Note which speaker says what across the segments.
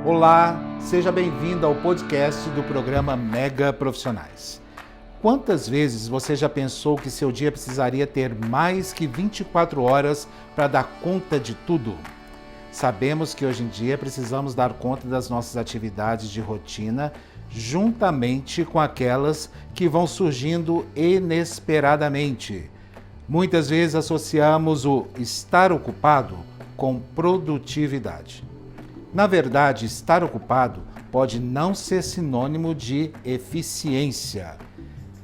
Speaker 1: Olá, seja bem-vindo ao podcast do programa Mega Profissionais. Quantas vezes você já pensou que seu dia precisaria ter mais que 24 horas para dar conta de tudo? Sabemos que hoje em dia precisamos dar conta das nossas atividades de rotina, juntamente com aquelas que vão surgindo inesperadamente. Muitas vezes associamos o estar ocupado com produtividade. Na verdade, estar ocupado pode não ser sinônimo de eficiência.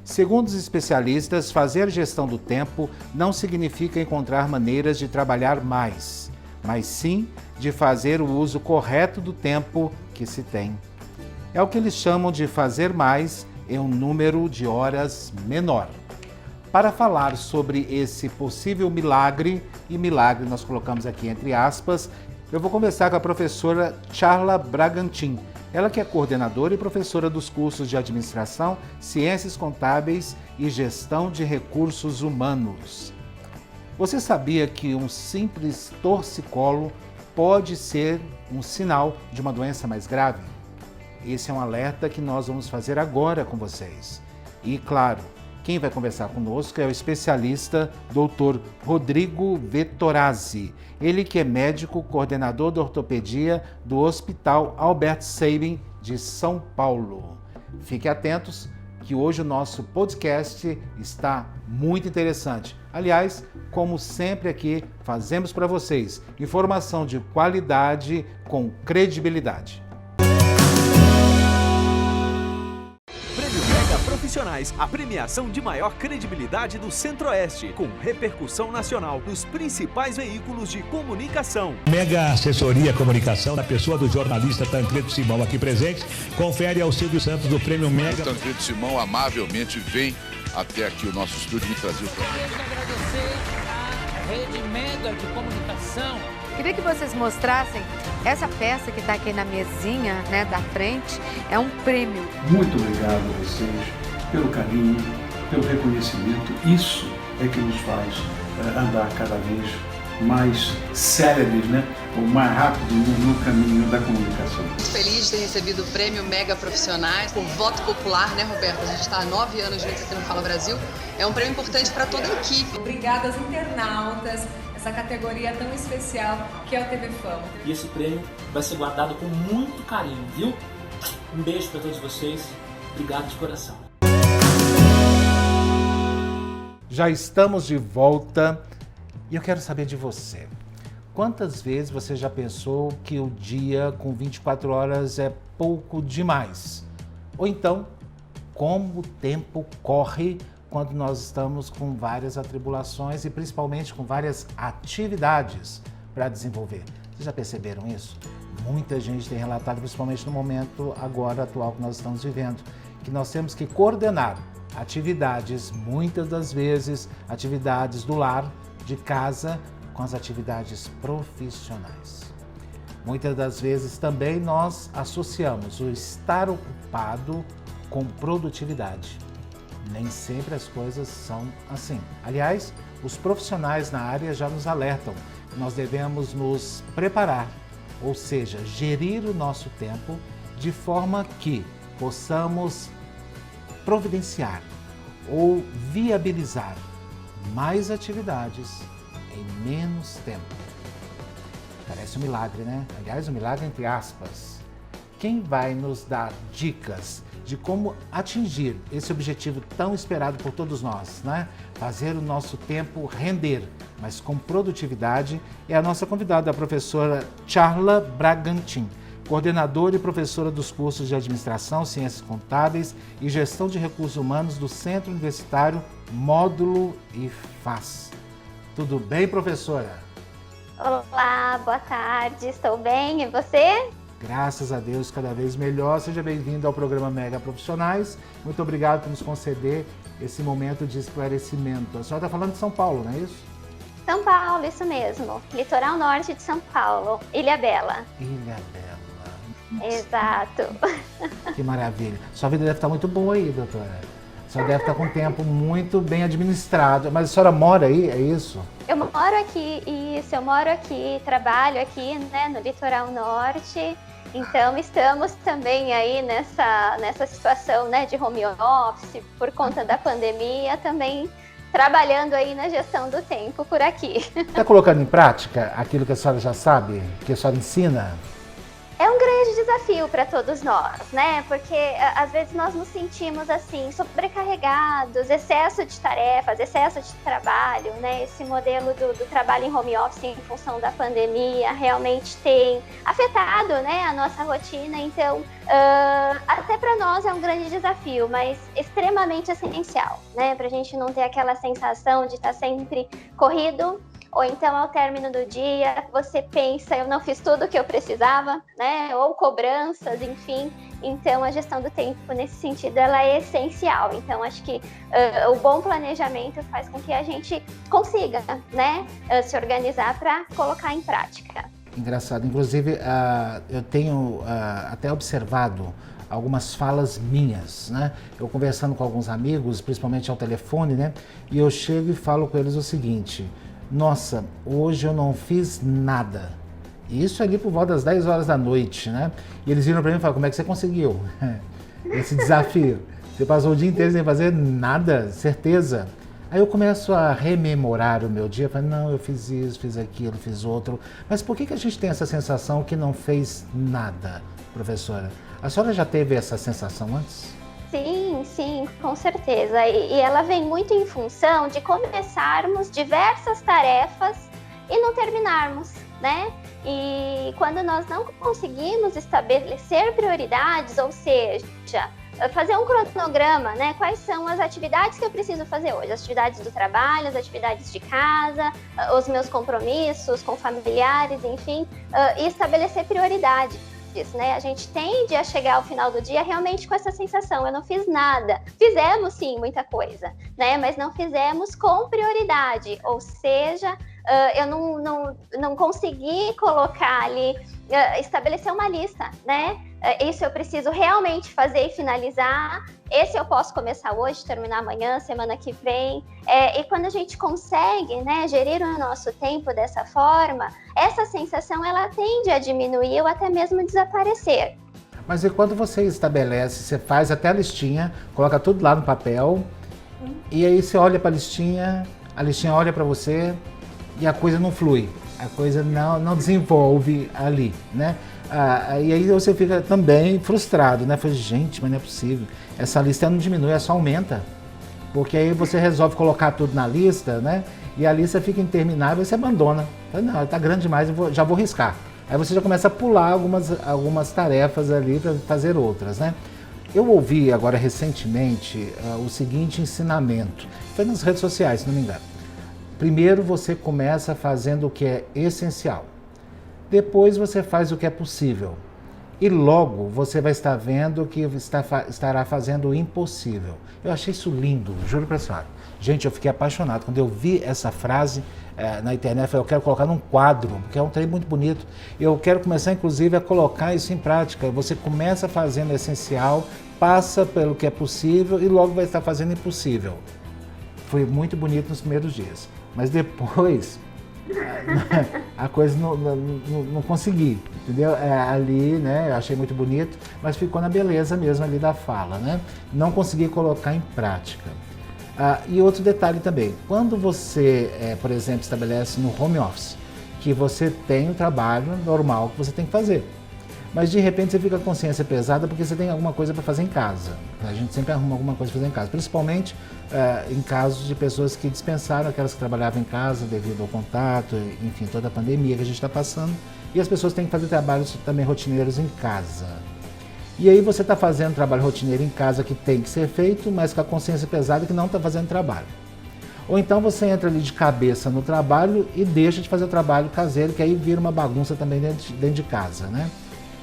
Speaker 1: Segundo os especialistas, fazer gestão do tempo não significa encontrar maneiras de trabalhar mais, mas sim de fazer o uso correto do tempo que se tem. É o que eles chamam de fazer mais em um número de horas menor. Para falar sobre esse possível milagre, e milagre nós colocamos aqui entre aspas, eu vou conversar com a professora Charla Bragantin. Ela que é coordenadora e professora dos cursos de Administração, Ciências Contábeis e Gestão de Recursos Humanos. Você sabia que um simples torcicolo pode ser um sinal de uma doença mais grave? Esse é um alerta que nós vamos fazer agora com vocês. E claro, quem vai conversar conosco é o especialista Dr. Rodrigo Vettorazzi. Ele que é médico, coordenador de ortopedia do Hospital Albert Sabin de São Paulo. Fiquem atentos que hoje o nosso podcast está muito interessante. Aliás, como sempre aqui, fazemos para vocês informação de qualidade com credibilidade.
Speaker 2: Profissionais, a premiação de maior credibilidade do Centro-Oeste, com repercussão nacional nos principais veículos de comunicação.
Speaker 3: Mega Assessoria Comunicação, na pessoa do jornalista Tancredo Simão aqui presente, confere ao Silvio Santos do Prêmio Mega.
Speaker 4: O Tancredo Simão amavelmente vem até aqui o nosso estúdio me trazer o prêmio.
Speaker 5: Queria agradecer à Rede Mega de Comunicação.
Speaker 6: Queria que vocês mostrassem essa peça que está aqui na mesinha, né, da frente, é um prêmio.
Speaker 7: Muito obrigado a vocês pelo carinho, pelo reconhecimento. Isso é que nos faz andar cada vez mais céleres, né, ou mais rápido no caminho da comunicação.
Speaker 8: Muito feliz de ter recebido o prêmio Mega Profissionais por voto popular, né, Roberto? A gente está há 9 anos juntos aqui no Fala Brasil. É um prêmio importante para toda a equipe.
Speaker 9: Obrigada aos internautas, essa categoria tão especial que é o TV Fama.
Speaker 10: E esse prêmio vai ser guardado com muito carinho, viu? Um beijo para todos vocês. Obrigado de coração.
Speaker 1: Já estamos de volta e eu quero saber de você. Quantas vezes você já pensou que o dia com 24 horas é pouco demais? Ou então, como o tempo corre quando nós estamos com várias atribulações e principalmente com várias atividades para desenvolver? Vocês já perceberam isso? Muita gente tem relatado, principalmente no momento agora atual que nós estamos vivendo, que nós temos que coordenar atividades, muitas das vezes, atividades do lar, de casa, com as atividades profissionais. Muitas das vezes também nós associamos o estar ocupado com produtividade. Nem sempre as coisas são assim. Aliás, os profissionais na área já nos alertam que nós devemos nos preparar, ou seja, gerir o nosso tempo de forma que possamos providenciar ou viabilizar mais atividades em menos tempo. Parece um milagre, né? Aliás, um milagre entre aspas. Quem vai nos dar dicas de como atingir esse objetivo tão esperado por todos nós, né? Fazer o nosso tempo render, mas com produtividade, é a nossa convidada, a professora Charla Bragantin, coordenadora e professora dos cursos de Administração, Ciências Contábeis e Gestão de Recursos Humanos do Centro Universitário Módulo IFAS. Tudo bem, professora?
Speaker 11: Olá, boa tarde, estou bem, e você?
Speaker 1: Graças a Deus, cada vez melhor. Seja bem-vindo ao programa Mega Profissionais. Muito obrigado por nos conceder esse momento de esclarecimento. A senhora está falando de São Paulo, não é isso?
Speaker 11: São Paulo, isso mesmo. Litoral norte de São Paulo, Ilhabela.
Speaker 1: Ilhabela.
Speaker 11: Exato.
Speaker 1: Que maravilha. Sua vida deve estar muito boa aí, doutora. A senhora deve estar com o tempo muito bem administrado. Mas a senhora mora aí, é isso?
Speaker 11: Eu moro aqui, isso. Eu moro aqui, trabalho aqui, né, no litoral norte. Então, estamos também aí nessa situação, né, de home office, por conta da pandemia, também trabalhando aí na gestão do tempo por aqui.
Speaker 1: Está colocando em prática aquilo que a senhora já sabe, que a senhora ensina?
Speaker 11: É um grande desafio para todos nós, né? Porque às vezes nós nos sentimos assim, sobrecarregados, excesso de tarefas, excesso de trabalho, né? Esse modelo do trabalho em home office em função da pandemia realmente tem afetado, né, a nossa rotina. Então, até para nós é um grande desafio, mas extremamente essencial, né? Para a gente não ter aquela sensação de estar sempre corrido. Ou então, ao término do dia, você pensa, eu não fiz tudo o que eu precisava, né? Ou cobranças, enfim. Então, a gestão do tempo, nesse sentido, ela é essencial. Então, acho que o bom planejamento faz com que a gente consiga, né, se organizar para colocar em prática.
Speaker 1: Engraçado. Inclusive, eu tenho até observado algumas falas minhas, né? Eu conversando com alguns amigos, principalmente ao telefone, né? E eu chego e falo com eles o seguinte: nossa, hoje eu não fiz nada. Isso ali por volta das 10 horas da noite, né? E eles viram para mim e falaram: como é que você conseguiu esse desafio? Você passou o dia inteiro sem fazer nada, certeza? Aí eu começo a rememorar o meu dia, falo: não, eu fiz isso, fiz aquilo, fiz outro. Mas por que a gente tem essa sensação que não fez nada, professora? A senhora já teve essa sensação antes?
Speaker 11: Sim, com certeza. E ela vem muito em função de começarmos diversas tarefas e não terminarmos, né? E quando nós não conseguimos estabelecer prioridades, ou seja, fazer um cronograma, né? Quais são as atividades que eu preciso fazer hoje? As atividades do trabalho, as atividades de casa, os meus compromissos com familiares, enfim, e estabelecer prioridade. Né? A gente tende a chegar ao final do dia realmente com essa sensação: eu não fiz nada. Fizemos sim muita coisa, né? Mas não fizemos com prioridade, ou seja, eu não consegui colocar ali, estabelecer uma lista, né? Isso eu preciso realmente fazer e finalizar. Esse eu posso começar hoje, terminar amanhã, semana que vem. E quando a gente consegue, né, gerir o nosso tempo dessa forma, essa sensação ela tende a diminuir ou até mesmo desaparecer.
Speaker 1: Mas e quando você estabelece, você faz até a listinha, coloca tudo lá no papel, e aí você olha para a listinha olha para você e a coisa não flui, a coisa não desenvolve ali, né? E aí você fica também frustrado, né? Fala: gente, mas não é possível. Essa lista não diminui, ela só aumenta. Porque aí você resolve colocar tudo na lista, né? E a lista fica interminável e você abandona. Fala: não, ela tá grande demais, já vou riscar. Aí você já começa a pular algumas tarefas ali para fazer outras, né? Eu ouvi agora recentemente o seguinte ensinamento. Foi nas redes sociais, se não me engano. Primeiro você começa fazendo o que é essencial. Depois você faz o que é possível. E logo você vai estar vendo que estará fazendo o impossível. Eu achei isso lindo, juro para a senhora. Gente, eu fiquei apaixonado. Quando eu vi essa frase na internet, eu falei: eu quero colocar num quadro, porque é um trem muito bonito. Eu quero começar, inclusive, a colocar isso em prática. Você começa fazendo o essencial, passa pelo que é possível e logo vai estar fazendo o impossível. Foi muito bonito nos primeiros dias. Mas depois, a coisa não consegui, entendeu? Ali, né, eu achei muito bonito, mas ficou na beleza mesmo ali da fala, né? Não consegui colocar em prática. E outro detalhe também, quando você, por exemplo, estabelece no home office, que você tem o trabalho normal que você tem que fazer, mas de repente você fica com a consciência pesada porque você tem alguma coisa para fazer em casa. A gente sempre arruma alguma coisa para fazer em casa, principalmente em casos de pessoas que dispensaram aquelas que trabalhavam em casa devido ao contato, enfim, toda a pandemia que a gente está passando, e as pessoas têm que fazer trabalhos também rotineiros em casa. E aí você está fazendo trabalho rotineiro em casa que tem que ser feito, mas com a consciência pesada que não está fazendo trabalho. Ou então você entra ali de cabeça no trabalho e deixa de fazer o trabalho caseiro, que aí vira uma bagunça também dentro de casa, né?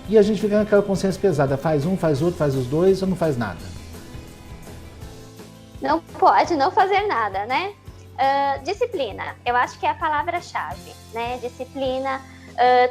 Speaker 1: E a gente fica naquela consciência pesada: faz um, faz outro, faz os dois ou não faz nada?
Speaker 11: Não pode não fazer nada, né? Disciplina, eu acho que é a palavra-chave, né? Disciplina,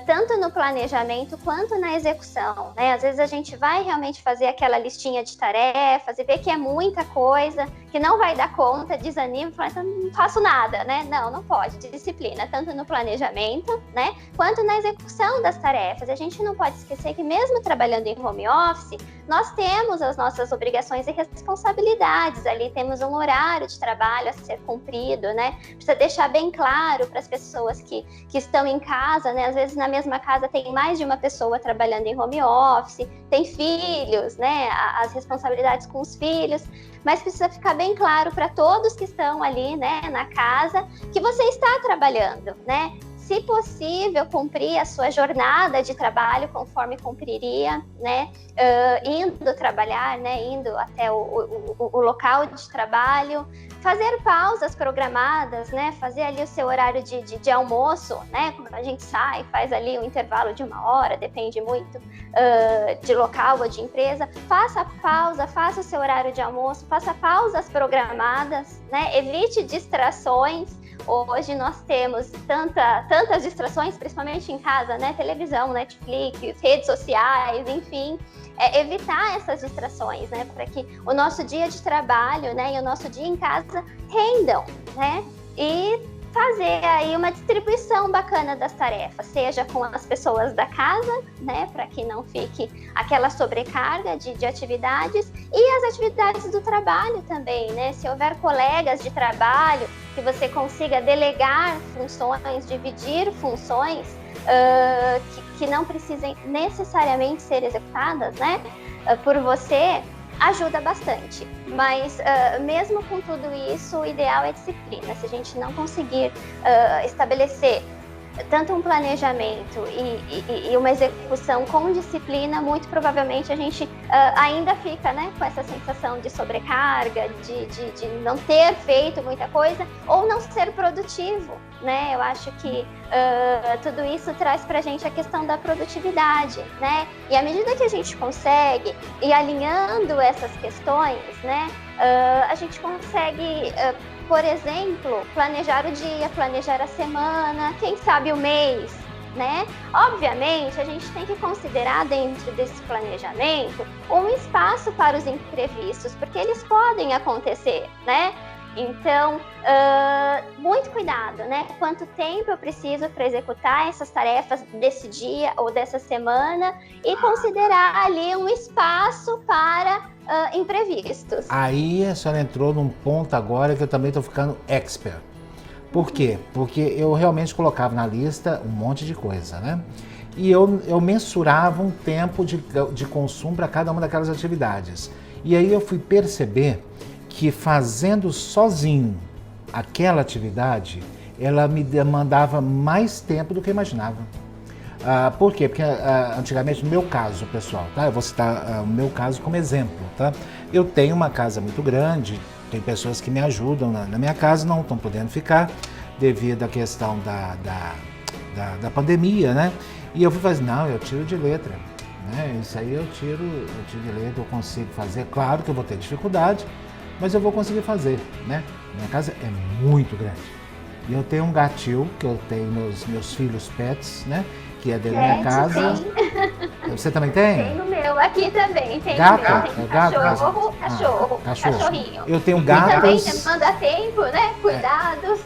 Speaker 11: tanto no planejamento quanto na execução, né? Às vezes a gente vai realmente fazer aquela listinha de tarefas e vê que é muita coisa que não vai dar conta, desanima, fala, então não faço nada, né? Não pode. Disciplina, tanto no planejamento, né, quanto na execução das tarefas. A gente não pode esquecer que mesmo trabalhando em home office, nós temos as nossas obrigações e responsabilidades ali, temos um horário de trabalho a ser cumprido, né? Precisa deixar bem claro para as pessoas que estão em casa, né? Às vezes na mesma casa tem mais de uma pessoa trabalhando em home office, tem filhos, né? As responsabilidades com os filhos, mas precisa ficar bem claro para todos que estão ali, né, na casa, que você está trabalhando, né? Se possível, cumprir a sua jornada de trabalho conforme cumpriria, né, indo trabalhar, né, indo até o local de trabalho, fazer pausas programadas, né, fazer ali o seu horário de almoço, né, quando a gente sai, faz ali um intervalo de 1 hora, depende muito de local ou de empresa, faça pausa, faça o seu horário de almoço, faça pausas programadas, né, evite distrações. Hoje nós temos tantas distrações, principalmente em casa, né? Televisão, Netflix, redes sociais, enfim. Evitar essas distrações, né? Para que o nosso dia de trabalho, né, e o nosso dia em casa rendam, né? E fazer aí uma distribuição bacana das tarefas, seja com as pessoas da casa, né, para que não fique aquela sobrecarga de atividades, e as atividades do trabalho também, né, se houver colegas de trabalho, que você consiga delegar funções, dividir funções que não precisem necessariamente ser executadas, né, por você, ajuda bastante, mas mesmo com tudo isso, o ideal é disciplina. Se a gente não conseguir estabelecer tanto um planejamento e uma execução com disciplina, muito provavelmente a gente ainda fica, né, com essa sensação de sobrecarga, de não ter feito muita coisa ou não ser produtivo, né? Eu acho que tudo isso traz pra gente a questão da produtividade, né? E à medida que a gente consegue ir alinhando essas questões, né, a gente consegue por exemplo, planejar o dia, planejar a semana, quem sabe o mês, né? Obviamente, a gente tem que considerar dentro desse planejamento um espaço para os imprevistos, porque eles podem acontecer, né? Então, muito cuidado, né? Quanto tempo eu preciso para executar essas tarefas desse dia ou dessa semana e considerar ali um espaço para imprevistos.
Speaker 1: Aí a senhora entrou num ponto agora que eu também estou ficando expert. Por quê? Porque eu realmente colocava na lista um monte de coisa, né? E eu mensurava um tempo de consumo para cada uma daquelas atividades. E aí eu fui perceber que fazendo sozinho aquela atividade, ela me demandava mais tempo do que eu imaginava. Por quê? Porque antigamente, no meu caso, pessoal, tá? Eu vou citar o meu caso como exemplo, tá? Eu tenho uma casa muito grande, tem pessoas que me ajudam na minha casa, não estão podendo ficar devido à questão da pandemia, né? E eu fui fazer, não, eu tiro de letra, né? Isso aí eu tiro de letra, eu consigo fazer. Claro que eu vou ter dificuldade, mas eu vou conseguir fazer, né? Minha casa é muito grande. E eu tenho um gatil, que eu tenho meus filhos pets, né? Que é dentro da minha casa. Sim. Você também tem?
Speaker 11: Tem o meu aqui também. Tem
Speaker 1: gato?
Speaker 11: O meu. Tem cachorrinho.
Speaker 1: Eu tenho gatos.
Speaker 11: E também demanda tempo, né? Cuidados.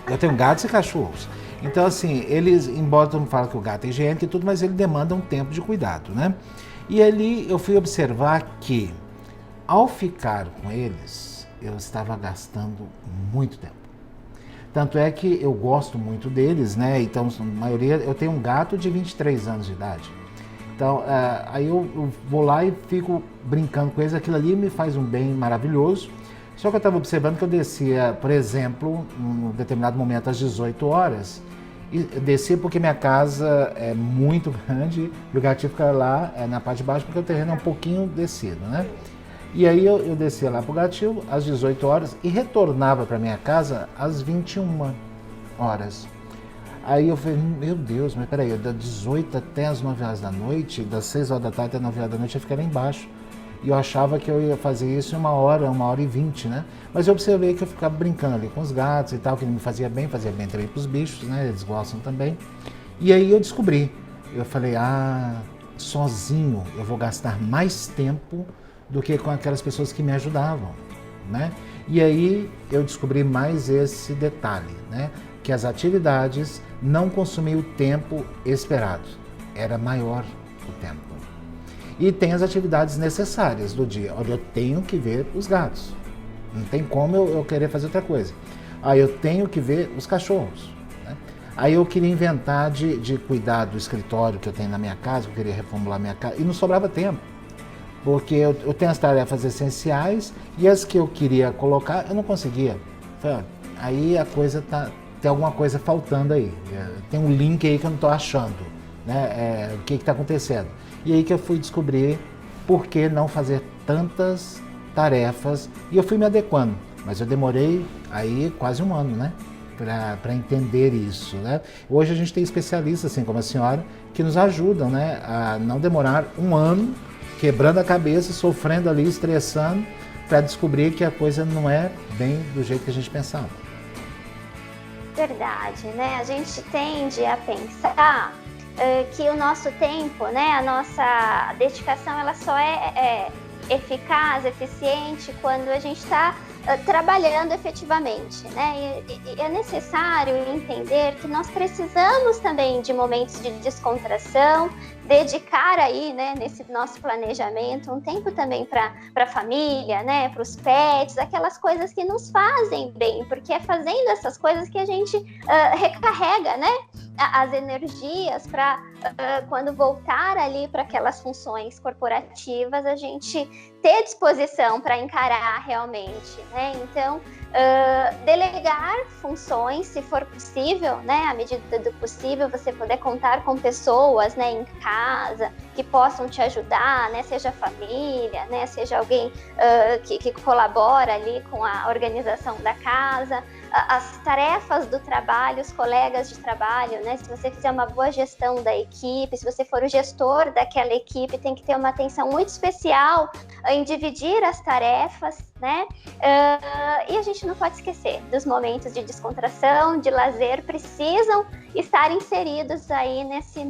Speaker 1: Eu tenho gatos e cachorros. Então, assim, eles, embora todo mundo fale que o gato é higiênico e tudo, mas ele demanda um tempo de cuidado, né? E ali eu fui observar que, ao ficar com eles, eu estava gastando muito tempo. Tanto é que eu gosto muito deles, né? Então, a maioria, eu tenho um gato de 23 anos de idade. Então, aí eu vou lá e fico brincando com eles. Aquilo ali me faz um bem maravilhoso. Só que eu estava observando que eu descia, por exemplo, em um determinado momento, às 18 horas, e eu descia porque minha casa é muito grande e o gatinho fica lá na parte de baixo porque o terreno é um pouquinho descido, né? E aí eu descia lá pro gatil às 18 horas e retornava para minha casa às 21 horas. Aí eu falei, meu Deus, mas peraí, das 18 até as 9 horas da noite, das 6 horas da tarde até 9 horas da noite eu fiquei lá embaixo. E eu achava que eu ia fazer isso em 1 hora e 20, né? Mas eu observei que eu ficava brincando ali com os gatos e tal, que me fazia bem também pros bichos, né? Eles gostam também. E aí eu descobri, eu falei, sozinho eu vou gastar mais tempo do que com aquelas pessoas que me ajudavam. né? E aí eu descobri mais esse detalhe, né? Que as atividades não consumiam o tempo esperado, era maior o tempo. E tem as atividades necessárias do dia. Olha, eu tenho que ver os gatos, não tem como eu querer fazer outra coisa. Aí eu tenho que ver os cachorros, né? Aí eu queria inventar de cuidar do escritório que eu tenho na minha casa, eu queria reformular minha casa, e não sobrava tempo. Porque eu tenho as tarefas essenciais e as que eu queria colocar, eu não conseguia. Falei, ó, aí a coisa tem alguma coisa faltando aí. Tem um link aí que eu não estou achando, né? O que está acontecendo. E aí que eu fui descobrir por que não fazer tantas tarefas e eu fui me adequando. Mas eu demorei aí quase um ano, né? Para entender isso, né? Hoje a gente tem especialistas, assim como a senhora, que nos ajudam, né? A não demorar um ano quebrando a cabeça, sofrendo ali, estressando, para descobrir que a coisa não é bem do jeito que a gente pensava.
Speaker 11: Verdade, né? A gente tende a pensar que o nosso tempo, né? A nossa dedicação, ela só é eficaz, eficiente quando a gente está trabalhando efetivamente, né? E é necessário entender que nós precisamos também de momentos de descontração, dedicar aí, né, nesse nosso planejamento, um tempo também para a família, né, para os pets, aquelas coisas que nos fazem bem, porque é fazendo essas coisas que a gente recarrega, né, as energias para quando voltar ali para aquelas funções corporativas, a gente ter disposição para encarar realmente, né? Então, delegar funções, se for possível, né? À medida do possível, você poder contar com pessoas, né, em casa que possam te ajudar, né? Seja família, né? Seja alguém que colabora ali com a organização da casa, as tarefas do trabalho, os colegas de trabalho, né? Se você fizer uma boa gestão da equipe, se você for o gestor daquela equipe, tem que ter uma atenção muito especial em dividir as tarefas, né? E a gente não pode esquecer dos momentos de descontração, de lazer, precisam estar inseridos aí nessa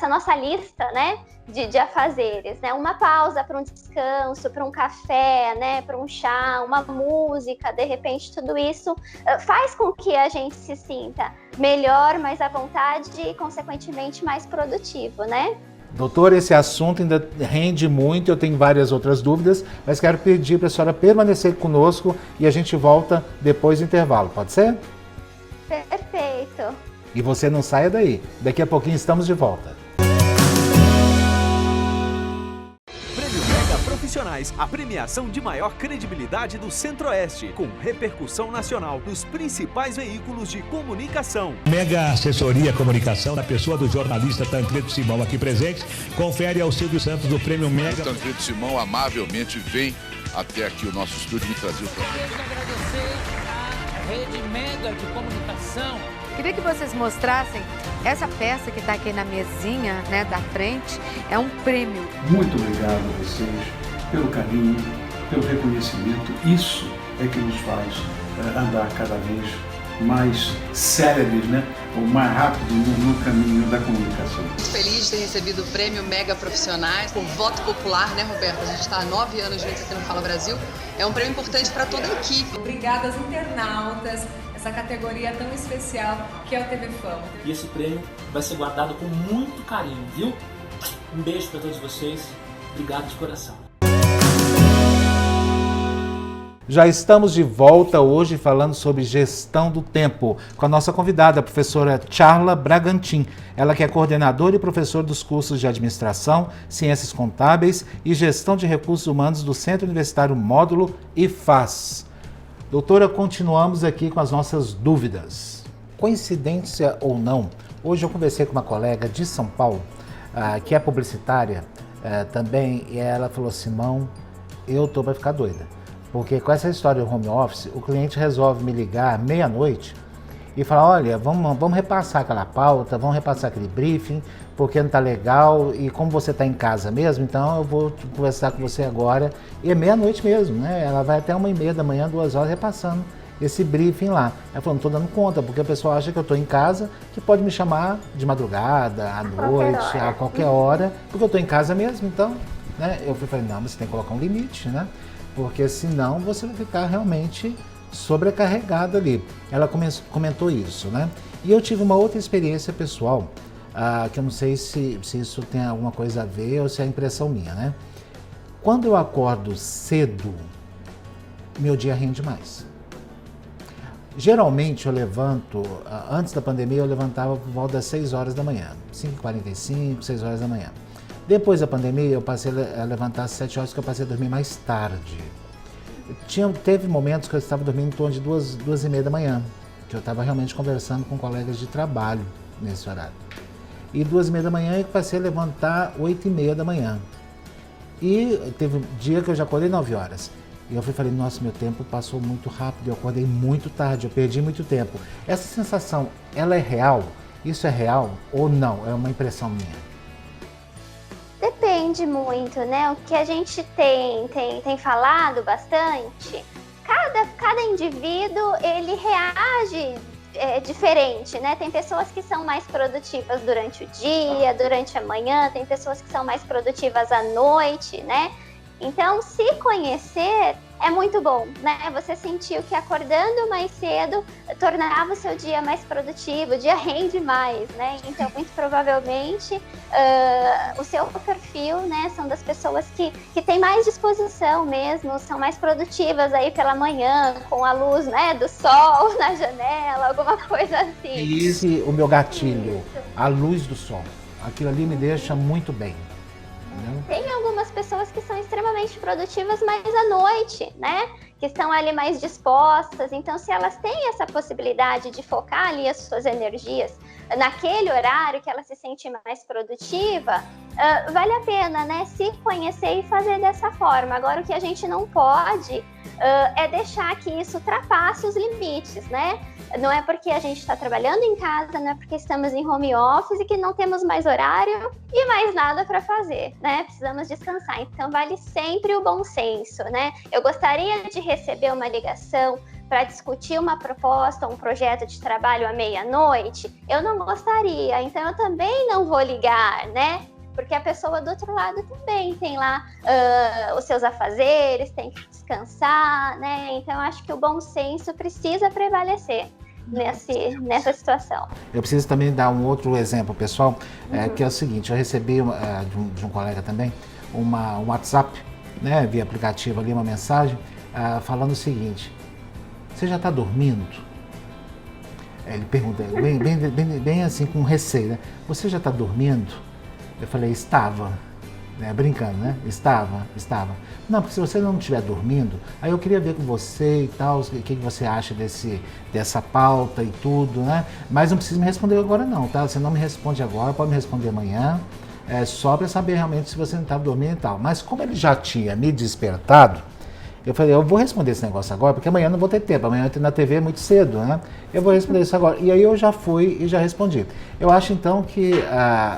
Speaker 11: nossa lista, né? De afazeres, né? Uma pausa para um descanso, para um café, né? Para um chá, uma música, de repente tudo isso faz com que a gente se sinta melhor, mais à vontade e, consequentemente, mais produtivo, né?
Speaker 1: Doutor, esse assunto ainda rende muito, eu tenho várias outras dúvidas, mas quero pedir para a senhora permanecer conosco e a gente volta depois do intervalo, pode ser?
Speaker 11: Perfeito.
Speaker 1: E você não saia daí, daqui a pouquinho estamos de volta.
Speaker 2: Profissionais, a premiação de maior credibilidade do Centro-Oeste, com repercussão nacional nos principais veículos de comunicação.
Speaker 3: Mega Assessoria Comunicação, na pessoa do jornalista Tancredo Simão aqui presente, confere ao Silvio Santos do Prêmio Mega.
Speaker 4: O Tancredo Simão amavelmente vem até aqui o nosso estúdio me trazer o programa.
Speaker 5: Quero agradecer à Rede Mega de Comunicação.
Speaker 6: Queria que vocês mostrassem essa peça que está aqui na mesinha, né, da frente, é um prêmio.
Speaker 7: Muito obrigado a vocês pelo carinho, pelo reconhecimento. Isso é que nos faz andar cada vez mais céleres, né? Ou mais rápido no caminho da comunicação.
Speaker 8: Muito feliz de ter recebido o prêmio Mega Profissionais por voto popular, né, Roberto? A gente está há 9 anos juntos aqui no Fala Brasil. É um prêmio importante para toda a equipe.
Speaker 9: Obrigada aos internautas, essa categoria tão especial que é o TV Fama.
Speaker 10: E esse prêmio vai ser guardado com muito carinho, viu? Um beijo para todos vocês. Obrigado de coração.
Speaker 1: Já estamos de volta hoje falando sobre gestão do tempo com a nossa convidada, a professora Charla Bragantin. Ela que é coordenadora e professora dos cursos de Administração, Ciências Contábeis e Gestão de Recursos Humanos do Centro Universitário Módulo IFAS. Doutora, continuamos aqui com as nossas dúvidas. Coincidência ou não, hoje eu conversei com uma colega de São Paulo, que é publicitária também, e ela falou: Simão, eu tô para ficar doida. Porque com essa história do home office, o cliente resolve me ligar meia-noite e falar: olha, vamos repassar aquela pauta, vamos repassar aquele briefing, porque não está legal, e como você está em casa mesmo, então eu vou conversar com você agora. E é meia-noite mesmo, né? Ela vai até 1h30 da manhã, 2 horas, repassando esse briefing lá. Ela falou: não estou dando conta, porque a pessoa acha que eu estou em casa, que pode me chamar de madrugada, à noite, a qualquer hora, porque eu estou em casa mesmo, então, né? Eu falei: não, mas você tem que colocar um limite, né? porque senão você vai ficar realmente sobrecarregado ali. Ela comentou isso, né? E eu tive uma outra experiência pessoal, que eu não sei se isso tem alguma coisa a ver ou se é impressão minha, né? Quando eu acordo cedo, meu dia rende mais. Geralmente eu levanto, antes da pandemia eu levantava por volta das 6 horas da manhã, 5h45, 6 horas da manhã. Depois da pandemia eu passei a levantar às 7 horas, porque eu passei a dormir mais tarde. Teve momentos que eu estava dormindo em torno de 2h30 da manhã, que eu estava realmente conversando com colegas de trabalho nesse horário. E 2h30 da manhã eu passei a levantar 8h30 da manhã. E teve um dia que eu já acordei 9 horas. E eu falei, nossa, meu tempo passou muito rápido, eu acordei muito tarde, eu perdi muito tempo. Essa sensação, ela é real? Isso é real ou não? É uma impressão minha?
Speaker 11: Depende muito, né? O que a gente tem falado bastante, cada indivíduo, ele reage diferente, né? Tem pessoas que são mais produtivas durante o dia, durante a manhã, tem pessoas que são mais produtivas à noite, né? Então, se conhecer é muito bom, né? Você sentiu que acordando mais cedo tornava o seu dia mais produtivo, o dia rende mais, né? Então, muito provavelmente, o seu perfil, né, são das pessoas que têm mais disposição mesmo, são mais produtivas aí pela manhã, com a luz, né, do sol na janela, alguma coisa assim.
Speaker 1: E o meu gatilho, a luz do sol, aquilo ali me deixa muito bem.
Speaker 11: Tem algumas pessoas que são extremamente produtivas mais à noite, né? Que estão ali mais dispostas. Então, se elas têm essa possibilidade de focar ali as suas energias naquele horário que ela se sente mais produtiva, vale a pena, né? Se conhecer e fazer dessa forma. Agora, o que a gente não pode é deixar que isso ultrapasse os limites, né? Não é porque a gente está trabalhando em casa, não é porque estamos em home office e que não temos mais horário e mais nada para fazer, né? Precisamos descansar. Então, vale sempre o bom senso, né? Eu gostaria de receber uma ligação para discutir uma proposta, um projeto de trabalho à meia-noite. Eu não gostaria, então eu também não vou ligar, né? Porque a pessoa do outro lado também tem lá os seus afazeres, tem que descansar, né? Então, eu acho que o bom senso precisa prevalecer nessa situação.
Speaker 1: Eu preciso também dar um outro exemplo, pessoal, que é o seguinte, eu recebi de um colega também um WhatsApp, né, via aplicativo ali, uma mensagem, falando o seguinte: você já está dormindo? Ele pergunta, bem assim, com receio, né? Você já está dormindo? Eu falei, estava, né? Brincando, né? Estava. Não, porque se você não estiver dormindo, aí eu queria ver com você e tal, o que você acha dessa pauta e tudo, né? Mas não precisa me responder agora não, tá? Você não me responde agora, pode me responder amanhã, só para saber realmente se você não estava dormindo e tal. Mas como ele já tinha me despertado, eu falei, eu vou responder esse negócio agora, porque amanhã não vou ter tempo, amanhã eu tenho na TV muito cedo, né? Eu vou responder isso agora. E aí eu já fui e já respondi. Eu acho então que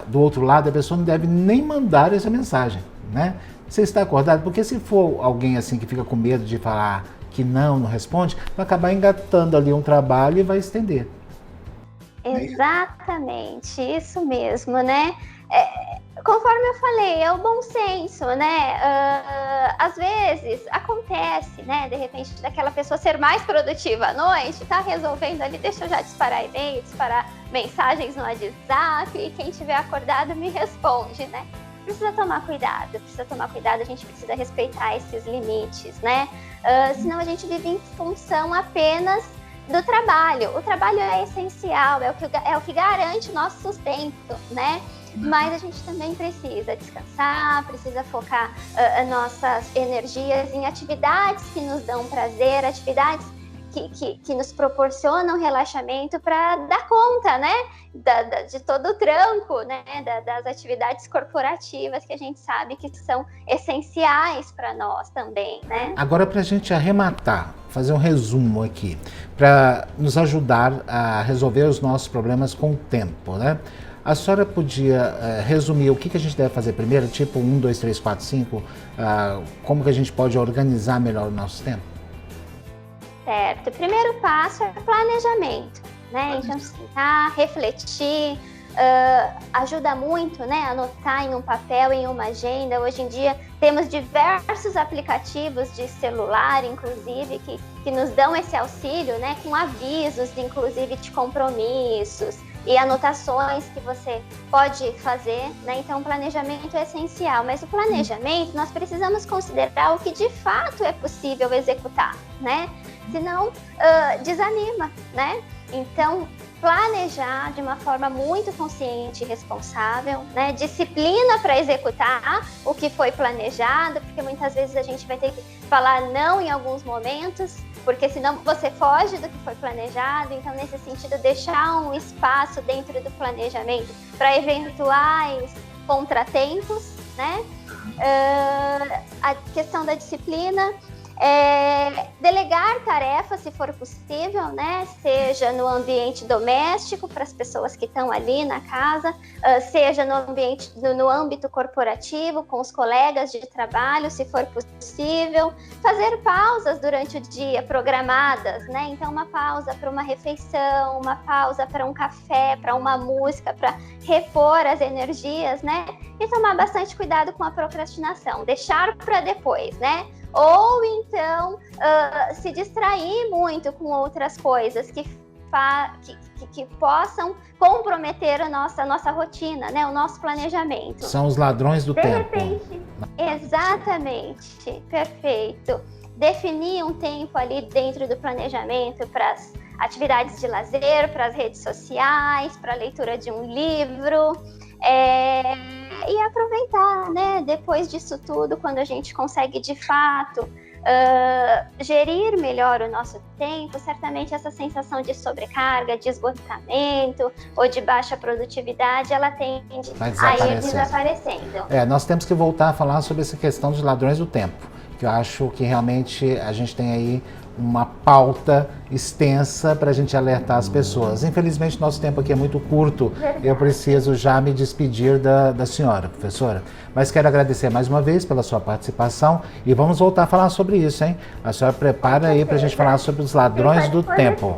Speaker 1: do outro lado a pessoa não deve nem mandar essa mensagem, né? Você está acordado? Porque se for alguém assim que fica com medo de falar que não responde, vai acabar engatando ali um trabalho e vai estender.
Speaker 11: Exatamente, isso mesmo, né? Conforme eu falei, é o bom senso, né? Às vezes acontece, né? De repente, daquela pessoa ser mais produtiva à noite, tá resolvendo ali, deixa eu já disparar e-mail, disparar mensagens no WhatsApp, e quem tiver acordado me responde, né? Precisa tomar cuidado, a gente precisa respeitar esses limites, né? Senão a gente vive em função apenas do trabalho. O trabalho é essencial, é o que garante o nosso sustento, né? Mas a gente também precisa descansar, precisa focar nossas energias em atividades que nos dão prazer, atividades que nos proporcionam relaxamento para dar conta, né, de todo o tranco, né, das atividades corporativas que a gente sabe que são essenciais para nós também, né?
Speaker 1: Agora, para a gente arrematar, fazer um resumo aqui, para nos ajudar a resolver os nossos problemas com o tempo, né? A senhora podia resumir o que a gente deve fazer primeiro, tipo 1, 2, 3, 4, 5, como que a gente pode organizar melhor o nosso tempo?
Speaker 11: Certo. O primeiro passo é planejamento, né? Então, sentar, refletir, ajuda muito, né? Anotar em um papel, em uma agenda. Hoje em dia temos diversos aplicativos de celular, inclusive, que nos dão esse auxílio, né? Com avisos, inclusive, de compromissos e anotações que você pode fazer, né? Então, o planejamento é essencial, mas o planejamento nós precisamos considerar o que de fato é possível executar, né? Senão, desanima, né? Então, planejar de uma forma muito consciente e responsável, né? Disciplina para executar o que foi planejado, porque muitas vezes a gente vai ter que falar não em alguns momentos, porque senão você foge do que foi planejado. Então, nesse sentido, deixar um espaço dentro do planejamento para eventuais contratempos, né? A questão da disciplina, delegar tarefas, se for possível, né? Seja no ambiente doméstico, para as pessoas que estão ali na casa, seja no âmbito corporativo, com os colegas de trabalho, se for possível. Fazer pausas durante o dia, programadas, né? Então, uma pausa para uma refeição, uma pausa para um café, para uma música, para repor as energias, né? E tomar bastante cuidado com a procrastinação, deixar para depois, né? Ou então se distrair muito com outras coisas que possam comprometer a nossa rotina, né? O nosso planejamento.
Speaker 1: São os ladrões do tempo.
Speaker 11: Exatamente, perfeito. Definir um tempo ali dentro do planejamento para as atividades de lazer, para as redes sociais, para a leitura de um livro. E aproveitar, né? Depois disso tudo, quando a gente consegue de fato gerir melhor o nosso tempo, certamente essa sensação de sobrecarga, de esgotamento ou de baixa produtividade, ela tende a ir desaparecendo.
Speaker 1: Nós temos que voltar a falar sobre essa questão dos ladrões do tempo, que eu acho que realmente a gente tem aí uma pauta extensa para a gente alertar as pessoas. Infelizmente, nosso tempo aqui é muito curto. Eu preciso já me despedir da senhora, professora. Mas quero agradecer mais uma vez pela sua participação e vamos voltar a falar sobre isso, hein? A senhora prepara aí para a gente falar sobre os ladrões do tempo.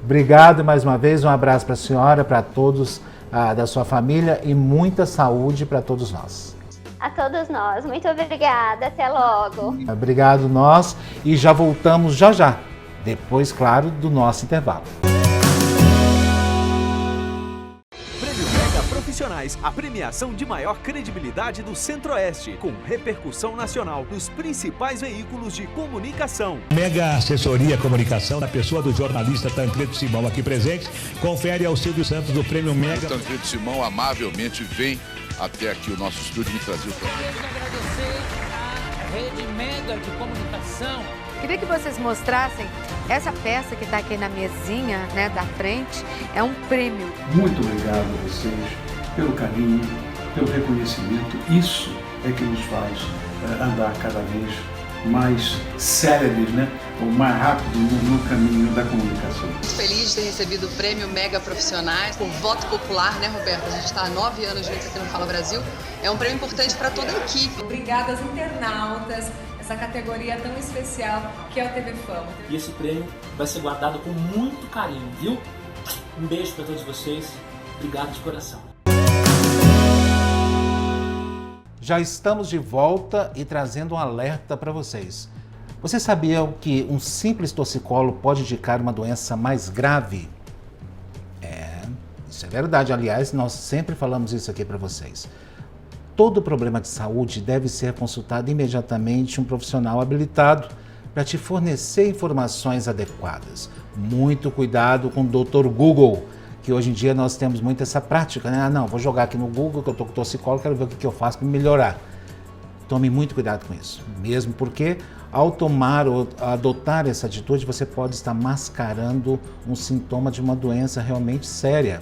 Speaker 1: Obrigado mais uma vez, um abraço para a senhora, para todos da sua família e muita saúde para todos nós.
Speaker 11: A todos nós. Muito obrigada. Até logo.
Speaker 1: Obrigado nós e já voltamos já. Depois, claro, do nosso intervalo.
Speaker 2: Prêmio Mega Profissionais, a premiação de maior credibilidade do Centro-Oeste, com repercussão nacional nos principais veículos de comunicação.
Speaker 3: Mega Assessoria Comunicação, na pessoa do jornalista Tancredo Simão aqui presente, confere ao Silvio Santos do Prêmio Mega.
Speaker 4: O Tancredo Simão amavelmente vem até aqui o nosso estúdio me trazer o
Speaker 5: Queria agradecer à Rede Mega de Comunicação.
Speaker 6: Queria que vocês mostrassem essa peça que está aqui na mesinha, né, da frente. É um prêmio.
Speaker 7: Muito obrigado a vocês pelo carinho, pelo reconhecimento. Isso é que nos faz andar cada vez mais céleres, né? Ou mais rápido no caminho da comunicação.
Speaker 8: Muito feliz de ter recebido o Prêmio Mega Profissionais por voto popular, né, Roberto? A gente está há 9 anos juntos aqui no Fala Brasil. É um prêmio importante para toda a equipe.
Speaker 9: Obrigada aos internautas, essa categoria tão especial que é o TV Fama.
Speaker 10: E esse prêmio vai ser guardado com muito carinho, viu? Um beijo para todos vocês. Obrigado de coração.
Speaker 1: Já estamos de volta e trazendo um alerta para vocês. Você sabia que um simples torcicolo pode indicar uma doença mais grave? Isso é verdade. Aliás, nós sempre falamos isso aqui para vocês. Todo problema de saúde deve ser consultado imediatamente um profissional habilitado para te fornecer informações adequadas. Muito cuidado com o Dr. Google, que hoje em dia nós temos muito essa prática, né? Vou jogar aqui no Google que eu estou com torcicolo, quero ver o que eu faço para melhorar. Tome muito cuidado com isso, mesmo porque ao tomar ou adotar essa atitude, você pode estar mascarando um sintoma de uma doença realmente séria.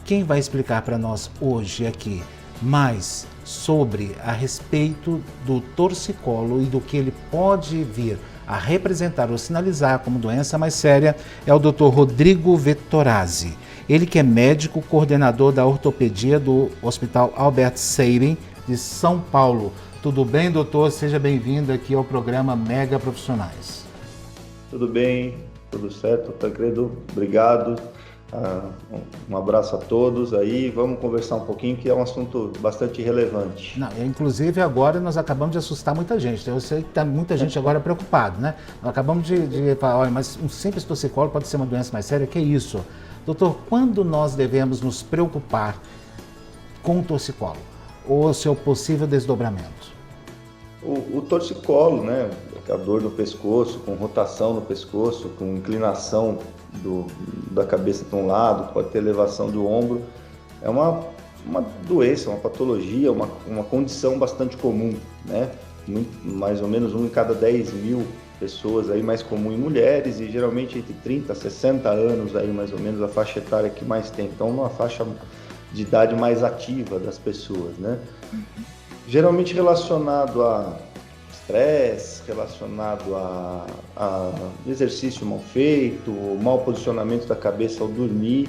Speaker 1: Quem vai explicar para nós hoje aqui mais sobre a respeito do torcicolo e do que ele pode vir a representar ou sinalizar como doença mais séria é o Dr. Rodrigo Vettorazzi. Ele que é médico coordenador da ortopedia do Hospital Albert Sabin de São Paulo. Tudo bem, doutor? Seja bem-vindo aqui ao programa Mega Profissionais.
Speaker 12: Tudo bem, tudo certo, Tancredo. Obrigado. Um abraço a todos aí, vamos conversar um pouquinho, que é um assunto bastante relevante.
Speaker 1: Não, inclusive agora nós acabamos de assustar muita gente, eu sei que está muita gente agora preocupada, né? Nós acabamos de falar, olha, mas um simples torcicolo pode ser uma doença mais séria, que é isso? Doutor, quando nós devemos nos preocupar com o torcicolo ou o seu possível desdobramento?
Speaker 12: O torcicolo, né, a dor no pescoço, com rotação no pescoço, com inclinação da cabeça para um lado, pode ter elevação do ombro, é uma doença, uma patologia, uma condição bastante comum, né? Mais ou menos 1 em cada 10 mil pessoas, aí mais comum em mulheres, e geralmente entre 30 a 60 anos, aí mais ou menos a faixa etária que mais tem, então uma faixa de idade mais ativa das pessoas, né? Geralmente relacionado a estresse, relacionado a exercício mal feito, mau posicionamento da cabeça ao dormir,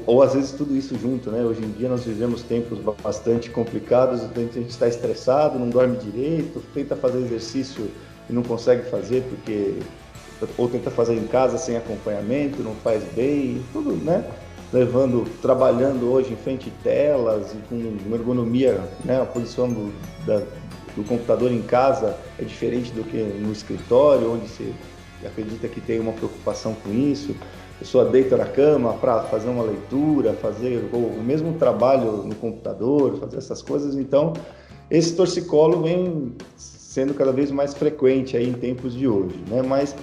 Speaker 12: ou às vezes tudo isso junto, né? Hoje em dia nós vivemos tempos bastante complicados, a gente está estressado, não dorme direito, tenta fazer exercício e não consegue fazer ou tenta fazer em casa sem acompanhamento, não faz bem, tudo, né? Trabalhando hoje em frente a telas e com uma ergonomia, né? A posição do computador em casa é diferente do que no escritório, onde você acredita que tem uma preocupação com isso. A pessoa deita na cama para fazer uma leitura, fazer o mesmo trabalho no computador, fazer essas coisas. Então, esse torcicolo vem sendo cada vez mais frequente aí em tempos de hoje, né? Mas